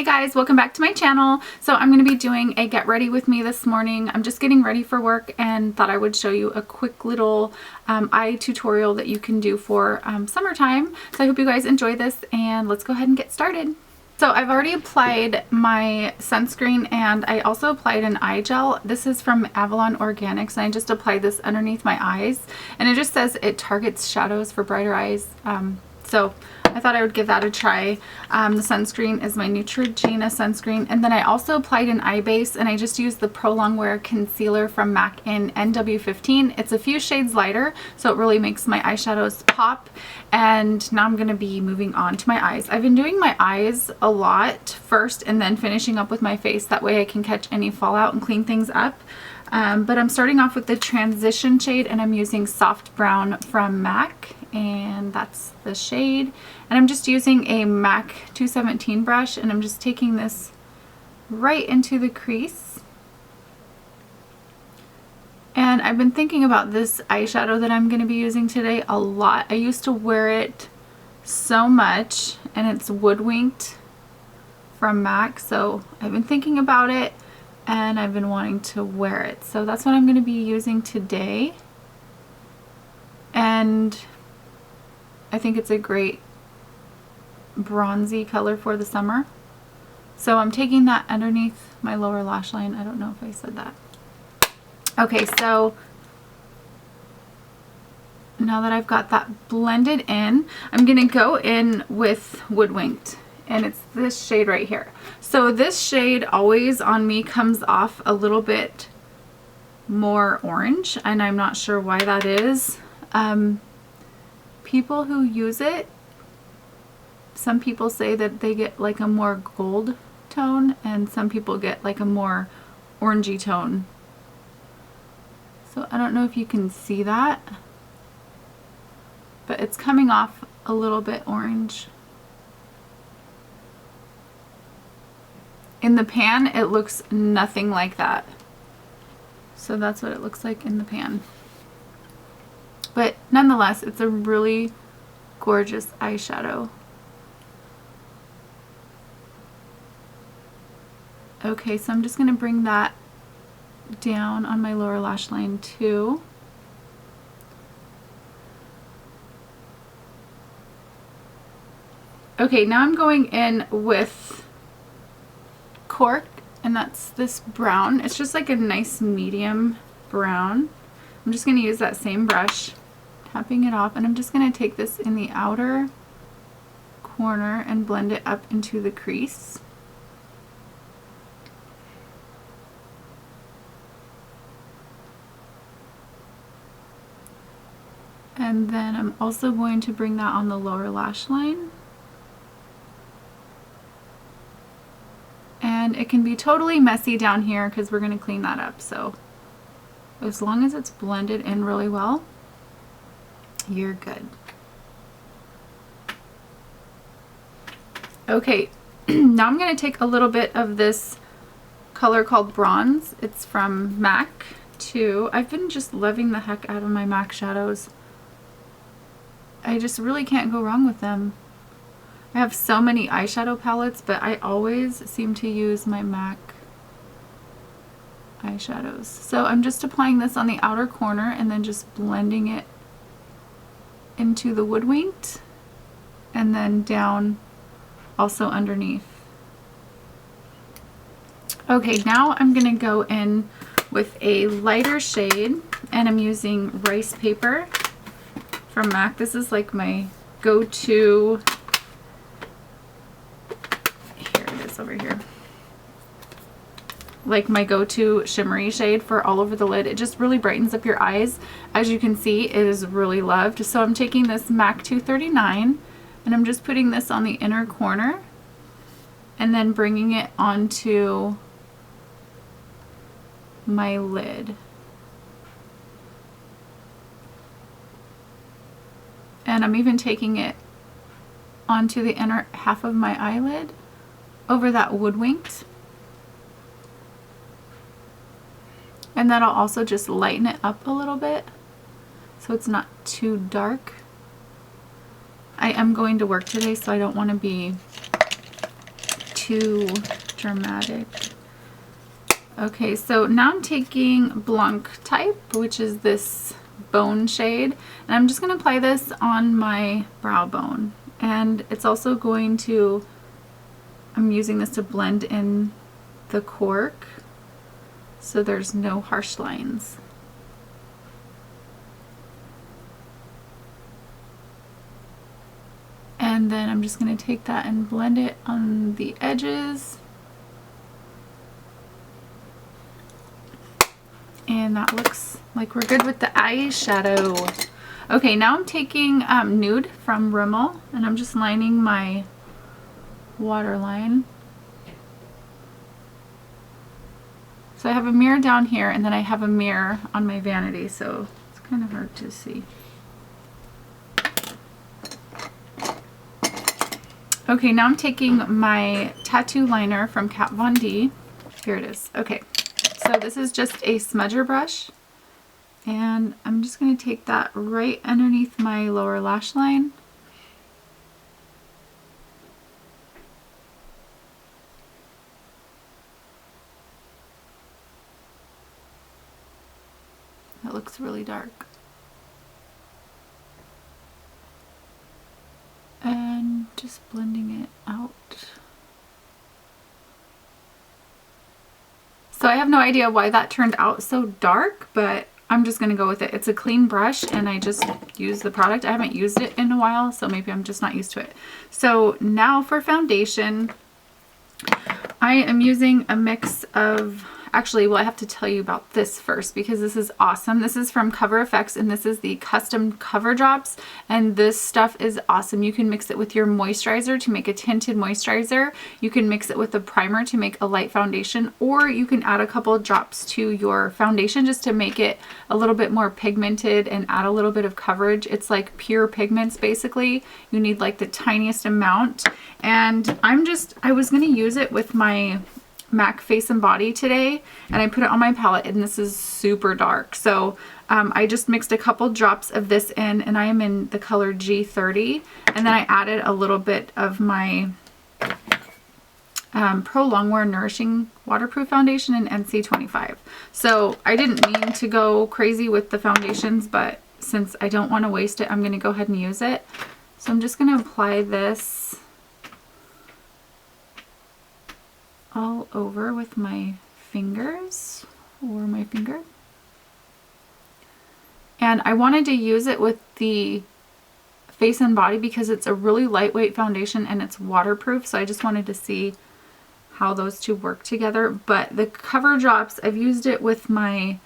Hey guys, welcome back to my channel. So I'm going to be doing a get ready with me this morning. I'm just getting ready for work and thought I would show you a quick little eye tutorial that you can do for summertime. So I hope you guys enjoy this and let's go ahead and get started. So I've already applied my sunscreen and I also applied an eye gel. This is from Avalon Organics and I just applied this underneath my eyes and it just says it targets shadows for brighter eyes. So I thought I would give that a try. The sunscreen is my Neutrogena sunscreen, and then I also applied an eye base and I just used the Pro Longwear concealer from MAC in NW15. It's a few shades lighter, so it really makes my eyeshadows pop. And now I'm going to be moving on to my eyes. I've been doing my eyes a lot first and then finishing up with my face. That way I can catch any fallout and clean things up. But I'm starting off with the transition shade and I'm using Soft Brown from MAC, and that's the shade. And I'm just using a MAC 217 brush and I'm just taking this right into the crease. And I've been thinking about this eyeshadow that I'm going to be using today a lot. I used to wear it so much, and it's Woodwinked from MAC, so I've been thinking about it and I've been wanting to wear it. So that's what I'm going to be using today. And I think it's a great bronzy color for the summer. So I'm taking that underneath my lower lash line. I don't know if I said that. Okay, so now that I've got that blended in, I'm going to go in with Woodwinked. And it's this shade right here. So this shade always on me comes off a little bit more orange, and I'm not sure why that is. People who use it, some people say that they get like a more gold tone and some people get like a more orangey tone. So I don't know if you can see that, but it's coming off a little bit orange. In the pan, it looks nothing like that. So that's what it looks like in the pan. But nonetheless, it's a really gorgeous eyeshadow. Okay, so I'm just going to bring that down on my lower lash line too. Okay, now I'm going in with Cork, and that's this brown. It's just like a nice medium brown. I'm just going to use that same brush, tapping it off, and I'm just going to take this in the outer corner and blend it up into the crease. And then I'm also going to bring that on the lower lash line. And it can be totally messy down here because we're going to clean that up. So as long as it's blended in really well, you're good. Okay, now I'm going to take a little bit of this color called Bronze. It's from MAC too. I've been just loving the heck out of my MAC shadows. I just really can't go wrong with them. I have so many eyeshadow palettes, but I always seem to use my MAC eyeshadows. So I'm just applying this on the outer corner and then just blending it into the Woodwinked and then down also underneath. Okay, now I'm going to go in with a lighter shade and I'm using Rice Paper from MAC. This is like my go-to, here it is over here, like my go-to shimmery shade for all over the lid. It just really brightens up your eyes. As you can see, it is really loved. So I'm taking this MAC 239 and I'm just putting this on the inner corner and then bringing it onto my lid. And I'm even taking it onto the inner half of my eyelid over that Woodwinked. And that'll also just lighten it up a little bit so it's not too dark. I am going to work today, so I don't want to be too dramatic. Okay, so now I'm taking Blanc type, which is this bone shade, and I'm just going to apply this on my brow bone. And it's also going to, I'm using this to blend in the cork so there's no harsh lines. And then I'm just going to take that and blend it on the edges. And that looks like we're good with the eyeshadow. Okay, now I'm taking Nude from Rimmel, and I'm just lining my waterline. So I have a mirror down here, and then I have a mirror on my vanity, so it's kind of hard to see. Okay, now I'm taking my tattoo liner from Kat Von D. Here it is. Okay, so this is just a smudger brush, and I'm just going to take that right underneath my lower lash line. That looks really dark. And just blending it out. So I have no idea why that turned out so dark, but I'm just going to go with it. It's a clean brush, and I just use the product. I haven't used it in a while, so maybe I'm just not used to it. So now for foundation, I am using a mix of, actually, well, I have to tell you about this first because this is awesome. This is from Cover FX, and this is the custom cover drops, and this stuff is awesome. You can mix it with your moisturizer to make a tinted moisturizer. You can mix it with a primer to make a light foundation, or you can add a couple of drops to your foundation just to make it a little bit more pigmented and add a little bit of coverage. It's like pure pigments basically. You need like the tiniest amount, and I was going to use it with my MAC Face and Body today, and I put it on my palette, and this is super dark. So I just mixed a couple drops of this in, and I am in the color G30, and then I added a little bit of my Pro Longwear Nourishing Waterproof Foundation in NC25. So I didn't mean to go crazy with the foundations, but since I don't want to waste it, I'm going to go ahead and use it. So I'm just going to apply this all over with my fingers or my finger. And I wanted to use it with the Face and Body because it's a really lightweight foundation and it's waterproof, so I just wanted to see how those two work together. But the cover drops, I've used it with my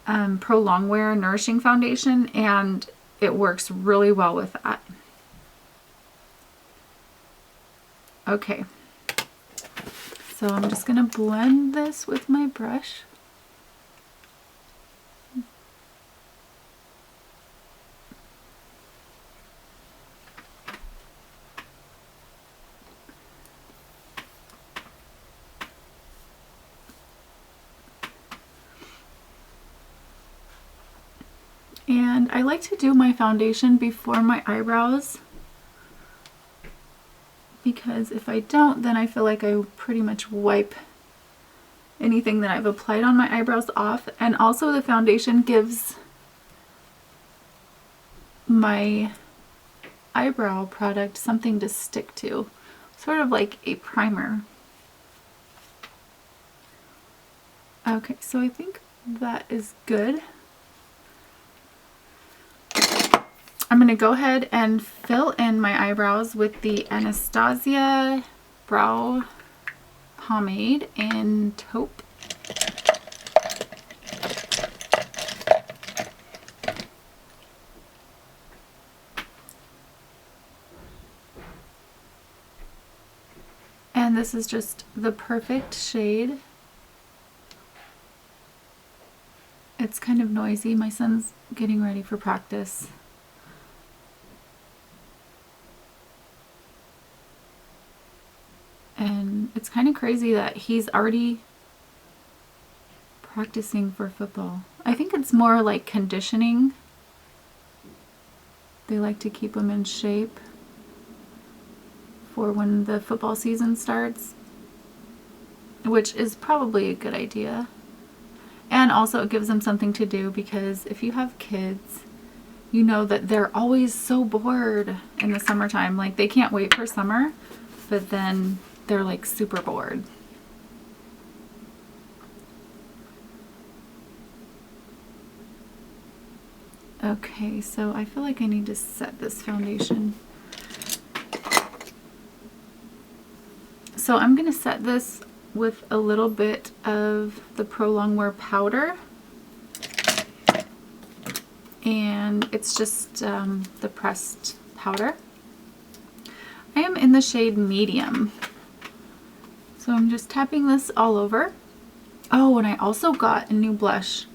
Pro Longwear Nourishing Foundation, and it works really well with that. Okay. So I'm just going to blend this with my brush. And I like to do my foundation before my eyebrows, because if I don't, then I feel like I pretty much wipe anything that I've applied on my eyebrows off. And also the foundation gives my eyebrow product something to stick to, sort of like a primer. Okay, so I think that is good. I'm going to go ahead and fill in my eyebrows with the Anastasia Brow Pomade in Taupe. And this is just the perfect shade. It's kind of noisy. My son's getting ready for practice. And it's kind of crazy that he's already practicing for football. I think it's more like conditioning. They like to keep him in shape for when the football season starts. which is probably a good idea. And also it gives them something to do, because if you have kids, you know that they're always so bored in the summertime. Like, they can't wait for summer, but then they're like super bored. Okay, so I feel like I need to set this foundation. So I'm going to set this with a little bit of the Pro Longwear powder. And it's just the pressed powder. I am in the shade medium. So I'm just tapping this all over. Oh, and I also got a new blush.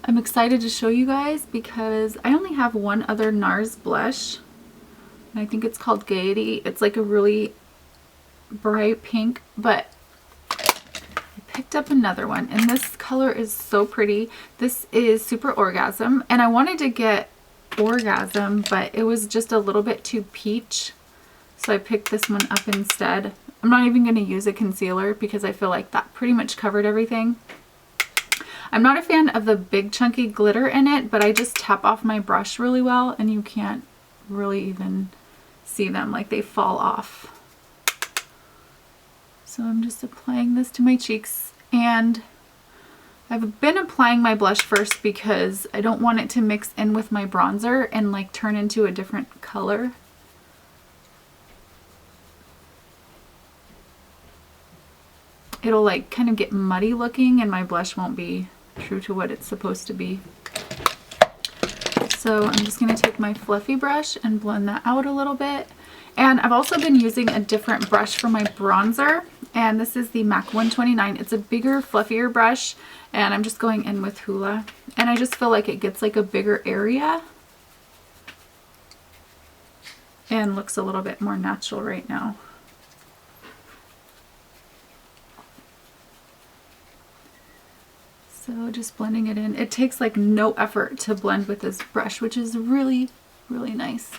I'm excited to show you guys because I only have one other NARS blush. And I think it's called Gaiety. It's like a really bright pink, but I picked up another one, and this color is so pretty. This is Super Orgasm, and I wanted to get Orgasm, but it was just a little bit too peach, so I picked this one up instead. I'm not even going to use a concealer because I feel like that pretty much covered everything. I'm not a fan of the big chunky glitter in it, but I just tap off my brush really well, and you can't really even see them, like they fall off. So I'm just applying this to my cheeks, and I've been applying my blush first because I don't want it to mix in with my bronzer and like turn into a different color. It'll like kind of get muddy looking, and my blush won't be true to what it's supposed to be. So I'm just going to take my fluffy brush and blend that out a little bit. And I've also been using a different brush for my bronzer, and this is the MAC 129. It's a bigger, fluffier brush, and I'm just going in with Hoola. And I just feel like it gets like a bigger area and looks a little bit more natural right now. So just blending it in. It takes like no effort to blend with this brush, which is really, really nice.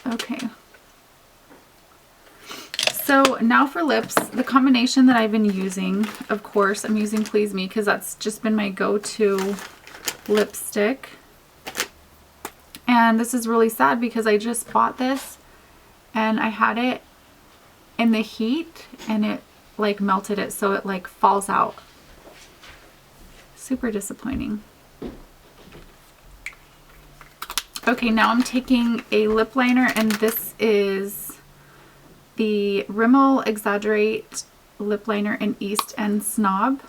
Okay. So now for lips, the combination that I've been using, of course, I'm using Please Me because that's just been my go-to lipstick. And this is really sad because I just bought this and I had it in the heat and it like melted it, so it like falls out. Super disappointing. Okay, now I'm taking a lip liner, and this is the Rimmel Exaggerate lip liner in East End Snob.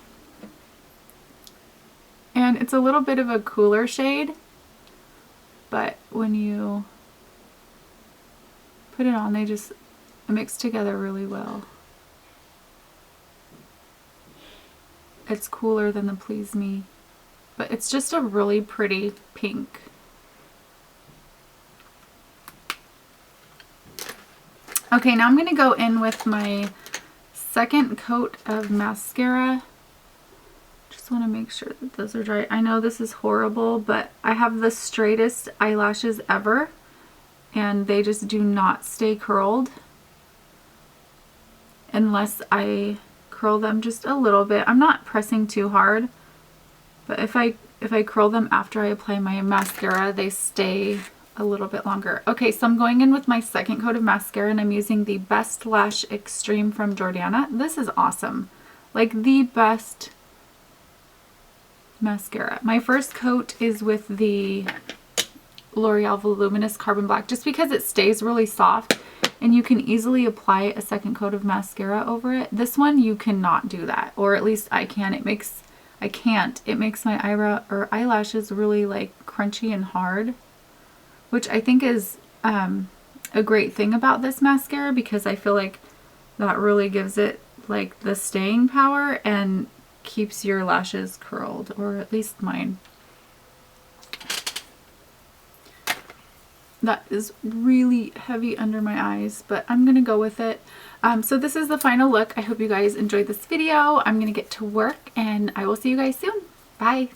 And it's a little bit of a cooler shade, but when you put it on, they just mix together really well. It's cooler than the Please Me, but it's just a really pretty pink. Okay, now I'm going to go in with my second coat of mascara. Just want to make sure that those are dry. I know this is horrible, but I have the straightest eyelashes ever, and they just do not stay curled unless I curl them just a little bit. I'm not pressing too hard, but if I curl them after I apply my mascara, they stay a little bit longer. Okay, so I'm going in with my second coat of mascara, and I'm using the Best Lash Extreme from Jordana. This is awesome. Like the best mascara. My first coat is with the L'Oreal Voluminous Carbon Black, just because it stays really soft and you can easily apply a second coat of mascara over it. This one you cannot do that, or at least I can. It makes my eyebrow or eyelashes really like crunchy and hard, which I think is a great thing about this mascara, because I feel like that really gives it like the staying power and keeps your lashes curled, or at least mine. That is really heavy under my eyes, but I'm gonna go with it. So this is the final look. I hope you guys enjoyed this video. I'm gonna get to work, and I will see you guys soon. Bye.